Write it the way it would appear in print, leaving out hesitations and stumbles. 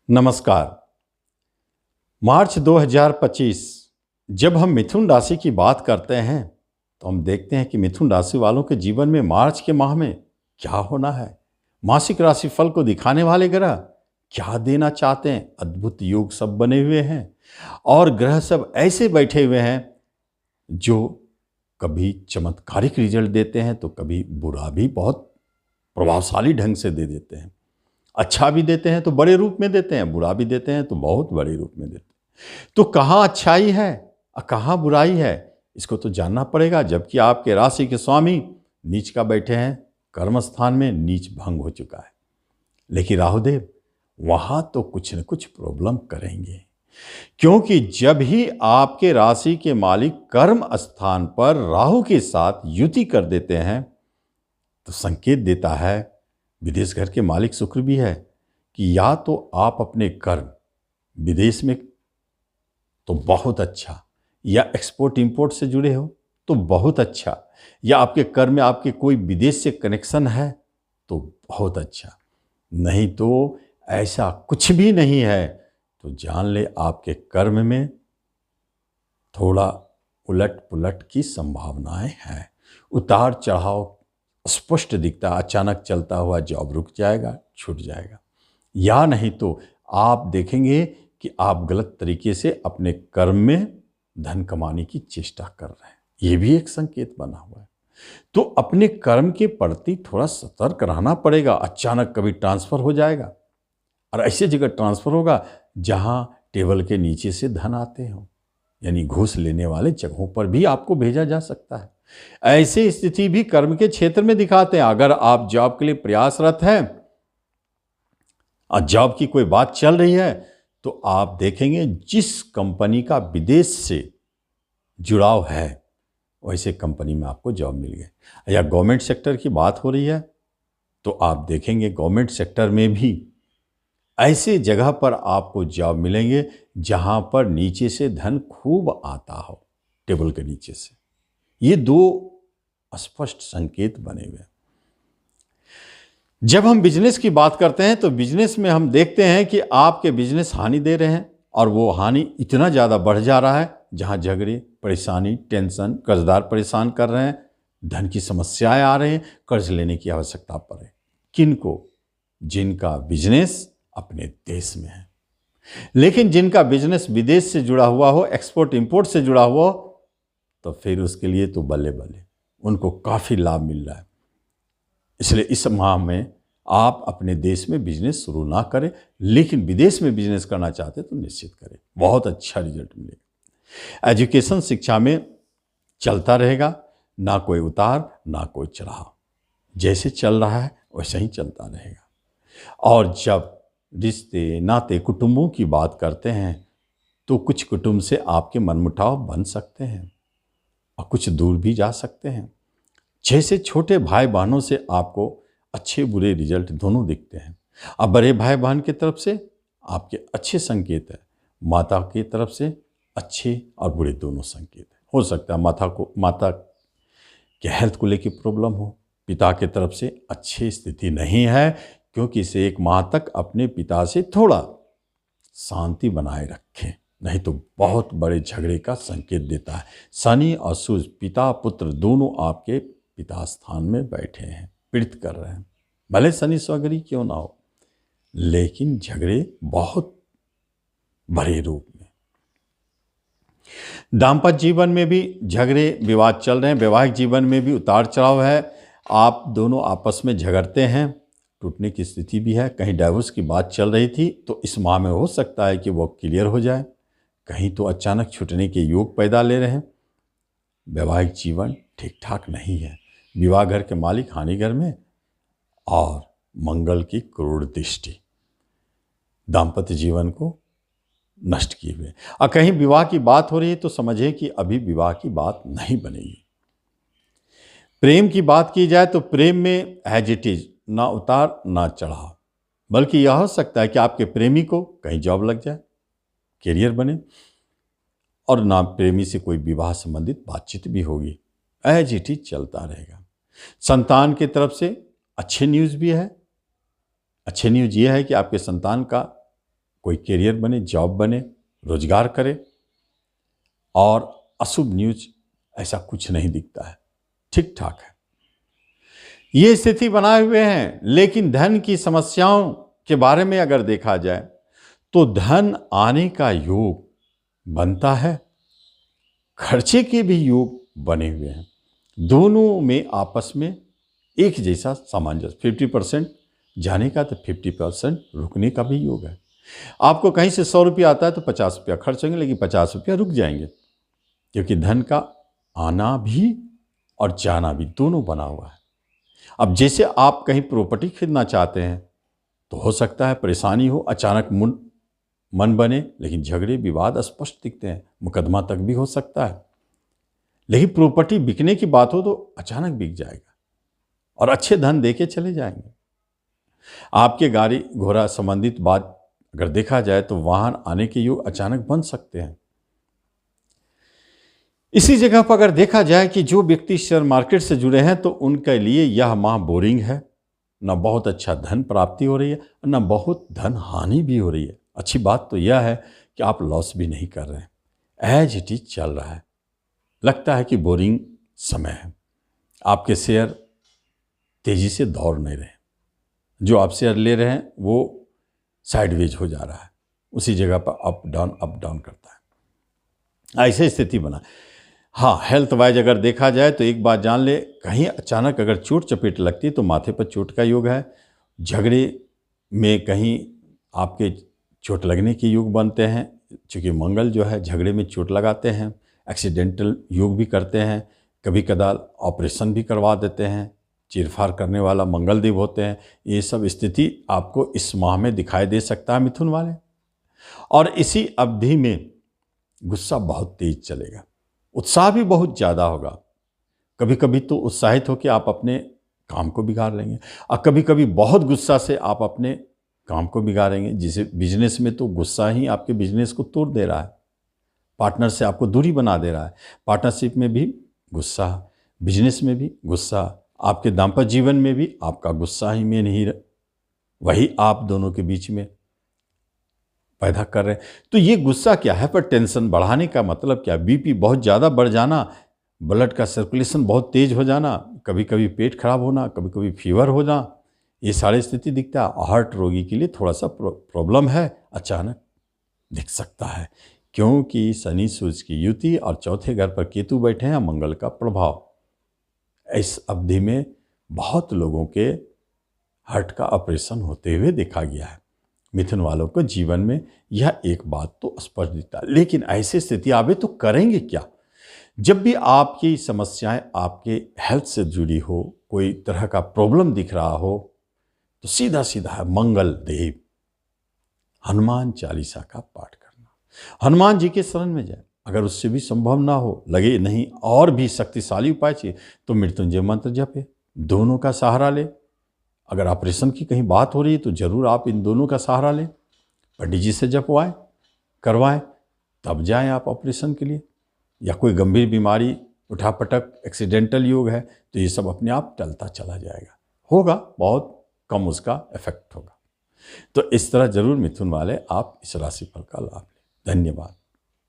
नमस्कार। मार्च 2025 जब हम मिथुन राशि की बात करते हैं तो हम देखते हैं कि मिथुन राशि वालों के जीवन में मार्च के माह में क्या होना है। मासिक राशि फल को दिखाने वाले ग्रह क्या देना चाहते हैं। अद्भुत योग सब बने हुए हैं और ग्रह सब ऐसे बैठे हुए हैं जो कभी चमत्कारिक रिजल्ट देते हैं तो कभी बुरा भी बहुत प्रभावशाली ढंग से दे देते हैं। अच्छा भी देते हैं तो बड़े रूप में देते हैं, बुरा भी देते हैं तो बहुत बड़े रूप में देते हैं। तो कहाँ अच्छाई है और कहाँ बुराई है, इसको तो जानना पड़ेगा। जबकि आपके राशि के स्वामी नीच का बैठे हैं, कर्म स्थान में नीच भंग हो चुका है। लेकिन राहुदेव वहां तो कुछ न कुछ प्रॉब्लम करेंगे, क्योंकि जब ही आपके राशि के मालिक कर्म स्थान पर राहु के साथ युति कर देते हैं तो संकेत देता है, विदेश घर के मालिक शुक्र भी है, कि या तो आप अपने कर्म विदेश में तो बहुत अच्छा, या एक्सपोर्ट इंपोर्ट से जुड़े हो तो बहुत अच्छा, या आपके कर्म में आपके कोई विदेश से कनेक्शन है तो बहुत अच्छा। नहीं तो ऐसा कुछ भी नहीं है तो जान ले आपके कर्म में थोड़ा उलट पुलट की संभावनाएं हैं। उतार चढ़ाव स्पष्ट दिखता, अचानक चलता हुआ जॉब रुक जाएगा, छूट जाएगा, या नहीं तो आप देखेंगे कि आप गलत तरीके से अपने कर्म में धन कमाने की चेष्टा कर रहे हैं। ये भी एक संकेत बना हुआ है। तो अपने कर्म के प्रति थोड़ा सतर्क रहना पड़ेगा। अचानक कभी ट्रांसफर हो जाएगा और ऐसी जगह ट्रांसफर होगा जहां टेबल के नीचे से धन आते हो, यानी घूस लेने वाले जगहों पर भी आपको भेजा जा सकता है। ऐसी स्थिति भी कर्म के क्षेत्र में दिखाते हैं। अगर आप जॉब के लिए प्रयासरत हैं और जॉब की कोई बात चल रही है तो आप देखेंगे जिस कंपनी का विदेश से जुड़ाव है वैसे कंपनी में आपको जॉब मिल गई। या गवर्नमेंट सेक्टर की बात हो रही है तो आप देखेंगे गवर्नमेंट सेक्टर में भी ऐसे जगह पर आपको जॉब मिलेंगे जहां पर नीचे से धन खूब आता हो, टेबल के नीचे से। ये दो स्पष्ट संकेत बने हुए हैं। जब हम बिजनेस की बात करते हैं तो बिजनेस में हम देखते हैं कि आपके बिजनेस हानि दे रहे हैं और वो हानि इतना ज़्यादा बढ़ जा रहा है जहां झगड़े, परेशानी, टेंशन, कर्जदार परेशान कर रहे हैं, धन की समस्याएं आ रही हैं, कर्ज लेने की आवश्यकता पड़े। किनको? जिनका बिजनेस अपने देश में है, लेकिन जिनका बिजनेस विदेश से जुड़ा हुआ हो, एक्सपोर्ट इंपोर्ट से जुड़ा हुआ हो, तो फिर उसके लिए तो बल्ले बल्ले, उनको काफ़ी लाभ मिल रहा है। इसलिए इस माह में आप अपने देश में बिजनेस शुरू ना करें, लेकिन विदेश में बिजनेस करना चाहते तो निश्चित करें, बहुत अच्छा रिजल्ट मिलेगा। एजुकेशन, शिक्षा में चलता रहेगा, ना कोई उतार ना कोई चढ़ाव, जैसे चल रहा है वैसे ही चलता रहेगा। और जब रिश्ते, नाते, कुटुंबों की बात करते हैं तो कुछ कुटुंब से आपके मनमुटाव बन सकते हैं और कुछ दूर भी जा सकते हैं। जैसे छोटे भाई बहनों से आपको अच्छे बुरे रिजल्ट दोनों दिखते हैं। अब बड़े भाई बहन की तरफ से आपके अच्छे संकेत है, माता की तरफ से अच्छे और बुरे दोनों संकेत है। हो सकता है माता के हेल्थ को लेकर प्रॉब्लम हो, पिता की तरफ से अच्छी स्थिति नहीं है, क्योंकि इसे एक माह तक अपने पिता से थोड़ा शांति बनाए रखें, नहीं तो बहुत बड़े झगड़े का संकेत देता है। शनि और सूर्य पिता पुत्र दोनों आपके पिता स्थान में बैठे हैं, पीड़ित कर रहे हैं। भले शनि स्वग्रही क्यों ना हो, लेकिन झगड़े बहुत बड़े रूप में। दाम्पत्य जीवन में भी झगड़े विवाद चल रहे हैं, वैवाहिक जीवन में भी उतार चढ़ाव है। आप दोनों आपस में झगड़ते हैं, टूटने की स्थिति भी है। कहीं डाइवोर्स की बात चल रही थी तो इस माह में हो सकता है कि वो क्लियर हो जाए, कहीं तो अचानक छूटने के योग पैदा ले रहे हैं। वैवाहिक जीवन ठीक ठाक नहीं है, विवाह घर के मालिक हानि घर में और मंगल की क्रूर दृष्टि दाम्पत्य जीवन को नष्ट किए हुए। और कहीं विवाह की बात हो रही है तो समझे कि अभी विवाह की बात नहीं बनेगी। प्रेम की बात की जाए तो प्रेम में एज इट इज, ना उतार ना चढ़ाव, बल्कि यह हो सकता है कि आपके प्रेमी को कहीं जॉब लग जाए, करियर बने, और ना प्रेमी से कोई विवाह संबंधित बातचीत भी होगी। एज इट इज चलता रहेगा। संतान की तरफ से अच्छे न्यूज़ भी है। अच्छे न्यूज़ ये है कि आपके संतान का कोई करियर बने, जॉब बने, रोजगार करे। और अशुभ न्यूज ऐसा कुछ नहीं दिखता है, ठीक ठाक है। ये स्थिति बनाए हुए हैं। लेकिन धन की समस्याओं के बारे में अगर देखा जाए तो धन आने का योग बनता है, खर्चे के भी योग बने हुए हैं। दोनों में आपस में एक जैसा सामंजस्य, 50% जाने का तो 50% रुकने का भी योग है। आपको कहीं से 100 रुपया आता है तो 50 रुपया खर्च होंगे, लेकिन 50 रुपया रुक जाएंगे, क्योंकि धन का आना भी और जाना भी दोनों बना हुआ है। अब जैसे आप कहीं प्रॉपर्टी खरीदना चाहते हैं तो हो सकता है परेशानी हो, अचानक मन बने, लेकिन झगड़े विवाद स्पष्ट दिखते हैं, मुकदमा तक भी हो सकता है। लेकिन प्रॉपर्टी बिकने की बात हो तो अचानक बिक जाएगा और अच्छे धन देके चले जाएंगे। आपके गाड़ी घोड़ा संबंधित बात अगर देखा जाए तो वाहन आने के योग अचानक बन सकते हैं। इसी जगह पर अगर देखा जाए कि जो व्यक्ति शेयर मार्केट से जुड़े हैं तो उनके लिए यह माह बोरिंग है। न बहुत अच्छा धन प्राप्ति हो रही है, न बहुत धन हानि भी हो रही है। अच्छी बात तो यह है कि आप लॉस भी नहीं कर रहे हैं, एज इट इज चल रहा है। लगता है कि बोरिंग समय है, आपके शेयर तेजी से दौड़ नहीं रहे, जो आप शेयर ले रहे हैं वो साइडवेज हो जा रहा है, उसी जगह पर अप डाउन करता है। ऐसी स्थिति बना। हाँ, हेल्थ वाइज अगर देखा जाए तो एक बात जान ले, कहीं अचानक अगर चोट चपेट लगती है तो माथे पर चोट का योग है। झगड़े में कहीं आपके चोट लगने के योग बनते हैं, क्योंकि मंगल जो है झगड़े में चोट लगाते हैं। एक्सीडेंटल योग भी करते हैं, कभी कदाल ऑपरेशन भी करवा देते हैं, चीरफाड़ करने वाला मंगल देव होते हैं। ये सब स्थिति आपको इस माह में दिखाई दे सकता है मिथुन वाले। और इसी अवधि में गुस्सा बहुत तेज चलेगा, उत्साह भी बहुत ज़्यादा होगा। कभी कभी तो उत्साहित होकर आप अपने काम को बिगाड़ लेंगे, और कभी कभी बहुत गुस्सा से आप अपने काम को बिगाड़ेंगे। जिसे बिजनेस में तो गुस्सा ही आपके बिजनेस को तोड़ दे रहा है, पार्टनर से आपको दूरी बना दे रहा है। पार्टनरशिप में भी गुस्सा, बिजनेस में भी गुस्सा, आपके दाम्पत्य जीवन में भी आपका गुस्सा ही मेन ही वही आप दोनों के बीच में पैदा कर रहे हैं। तो ये गुस्सा क्या है, पर टेंशन बढ़ाने का मतलब क्या? बीपी बहुत ज़्यादा बढ़ जाना, ब्लड का सर्कुलेशन बहुत तेज हो जाना, कभी कभी पेट खराब होना, कभी कभी फीवर हो जाना, ये सारी स्थिति दिखता है। हार्ट रोगी के लिए थोड़ा सा प्रॉब्लम है, अचानक दिख सकता है, क्योंकि शनि सूर्य की युति और चौथे घर पर केतु बैठे हैं, मंगल का प्रभाव। इस अवधि में बहुत लोगों के हार्ट का ऑपरेशन होते हुए देखा गया है। मिथुन वालों को जीवन में यह एक बात तो स्पष्ट दिखता है। लेकिन ऐसी स्थिति आवे तो करेंगे क्या? जब भी आपकी समस्याएं आपके हेल्थ से जुड़ी हो, कोई तरह का प्रॉब्लम दिख रहा हो, तो सीधा सीधा है मंगल देव हनुमान चालीसा का पाठ करना, हनुमान जी के शरण में जाए। अगर उससे भी संभव ना हो, लगे नहीं और भी शक्तिशाली उपाय चाहिए, तो मृत्युंजय मंत्र जपे, दोनों का सहारा ले। अगर ऑपरेशन की कहीं बात हो रही है तो जरूर आप इन दोनों का सहारा लें, पंडित जी से जपवाएं, करवाएं, तब जाएं आप ऑपरेशन के लिए। या कोई गंभीर बीमारी, उठापटक, एक्सीडेंटल योग है, तो ये सब अपने आप टलता चला जाएगा, होगा बहुत कम उसका इफेक्ट होगा। तो इस तरह जरूर मिथुन वाले आप इस राशिफल का लाभ लें। धन्यवाद।